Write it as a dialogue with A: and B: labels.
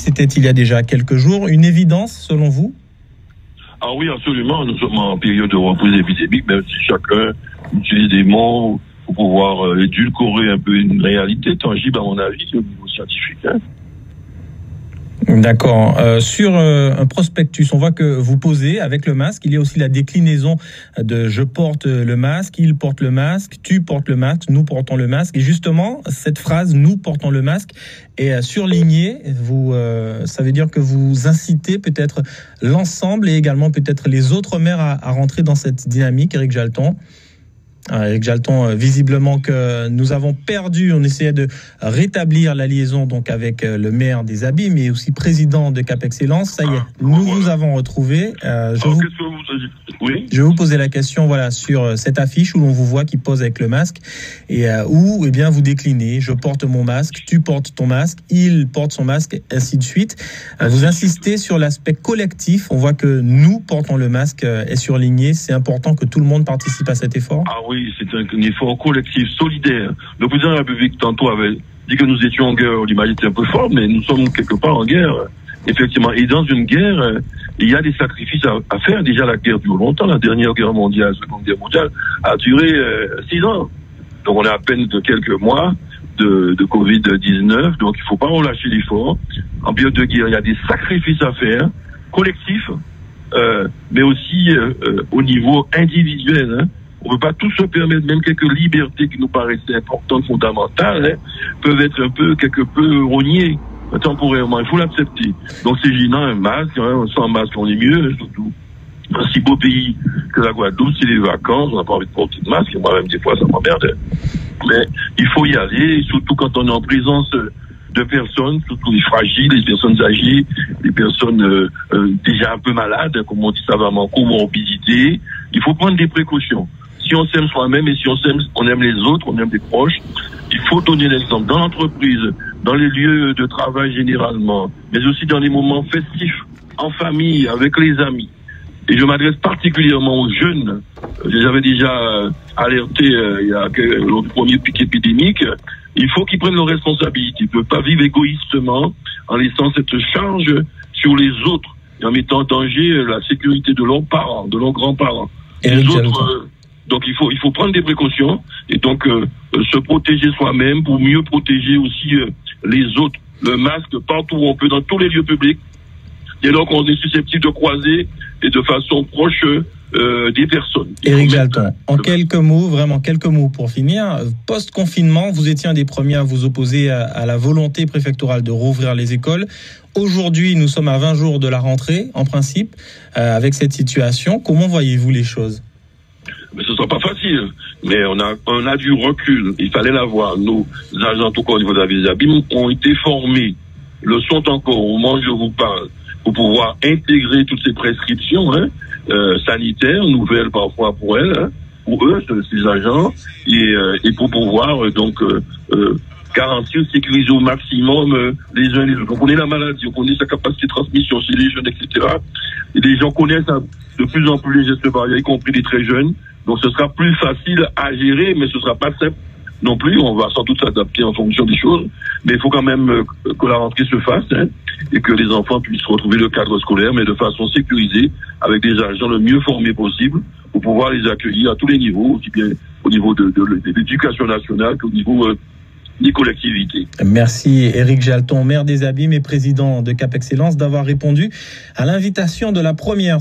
A: c'était il y a déjà quelques jours. Une évidence selon vous?
B: Ah oui, absolument. Nous sommes en période de reprise épidémique, même si chacun utilise des mots pour pouvoir édulcorer un peu une réalité tangible, à mon avis, au niveau scientifique.
A: D'accord. Sur un prospectus, on voit que vous posez avec le masque. Il y a aussi la déclinaison de je porte le masque, il porte le masque, tu portes le masque, nous portons le masque. Et justement, cette phrase nous portons le masque est surlignée. Ça veut dire que vous incitez peut-être l'ensemble et également peut-être les autres maires à rentrer dans cette dynamique, Éric Jalton. Éric Jalton, visiblement que nous avons perdu, on essayait de rétablir la liaison donc avec le maire des Abîmes mais aussi président de Cap Excellence. Ça y est, nous vous avons retrouvé. Je vais vous poser la question sur cette affiche où l'on vous voit qui pose avec le masque et où vous déclinez, je porte mon masque, tu portes ton masque, il porte son masque, ainsi de suite. Vous insistez sur l'aspect collectif, on voit que nous portons le masque est surligné, c'est important que tout le monde participe à cet effort.
B: Ah oui, c'est un effort collectif, solidaire. Le président de la République, tantôt, avait dit que nous étions en guerre. L'image était un peu forte, mais nous sommes quelque part en guerre, effectivement. Et dans une guerre, il y a des sacrifices à faire. Déjà, la guerre dure longtemps. La dernière guerre mondiale, la Seconde Guerre mondiale, a duré 6 ans. Donc, on est à peine de quelques mois de Covid-19. Donc, il ne faut pas relâcher l'effort. En période de guerre, il y a des sacrifices à faire, collectifs, mais aussi au niveau individuel. On ne peut pas tous se permettre, même quelques libertés qui nous paraissaient importantes, fondamentales, peuvent être quelque peu rognées temporairement. Il faut l'accepter. Donc c'est gênant, un masque, sans masque on est mieux, surtout un si beau pays que la Guadeloupe, c'est les vacances, on n'a pas envie de porter de masque, et moi-même des fois ça m'emmerde. Mais il faut y aller, surtout quand on est en présence de personnes, surtout les fragiles, les personnes âgées, les personnes déjà un peu malades, comme on dit savamment, comorbidité. Il faut prendre des précautions. Si on s'aime soi-même et si on aime les autres, on aime des proches, il faut donner l'exemple. Dans l'entreprise, dans les lieux de travail généralement, mais aussi dans les moments festifs, en famille, avec les amis. Et je m'adresse particulièrement aux jeunes. J'avais déjà alerté il y a le premier pic épidémique. Il faut qu'ils prennent leurs responsabilités. Ils ne peuvent pas vivre égoïstement en laissant cette charge sur les autres et en mettant en danger la sécurité de leurs parents, de leurs grands-parents. Les autres, donc il faut prendre des précautions et donc se protéger soi-même pour mieux protéger aussi les autres. Le masque partout où on peut, dans tous les lieux publics. Dès lors qu'on est susceptible de croiser et de façon proche des personnes.
A: Éric Jalton, en quelques mots pour finir. Post-confinement, vous étiez un des premiers à vous opposer à la volonté préfectorale de rouvrir les écoles. Aujourd'hui, nous sommes à 20 jours de la rentrée, en principe, avec cette situation. Comment voyez-vous les choses ?
B: Mais ce ne sera pas facile. Mais on a du recul. Il fallait l'avoir. Nos agents, en tout cas au niveau de la ville des Abîmes, ont été formés. Le sont encore au moment où je vous parle, pour pouvoir intégrer toutes ces prescriptions sanitaires, nouvelles parfois pour elles, pour eux, ces agents, et pour pouvoir garantir, sécuriser au maximum les uns et les autres. On connaît la maladie, on connaît sa capacité de transmission chez les jeunes, etc. Et les gens connaissent de plus en plus les gestes barrières, y compris les très jeunes. Donc ce sera plus facile à gérer, mais ce sera pas simple non plus. On va sans doute s'adapter en fonction des choses. Mais il faut quand même que la rentrée se fasse et que les enfants puissent retrouver le cadre scolaire, mais de façon sécurisée, avec des agents le mieux formés possible pour pouvoir les accueillir à tous les niveaux, aussi bien au niveau de l'éducation nationale qu'au niveau des collectivités.
A: Merci Éric Jalton, maire des Abîmes et président de Cap Excellence, d'avoir répondu à l'invitation de la première.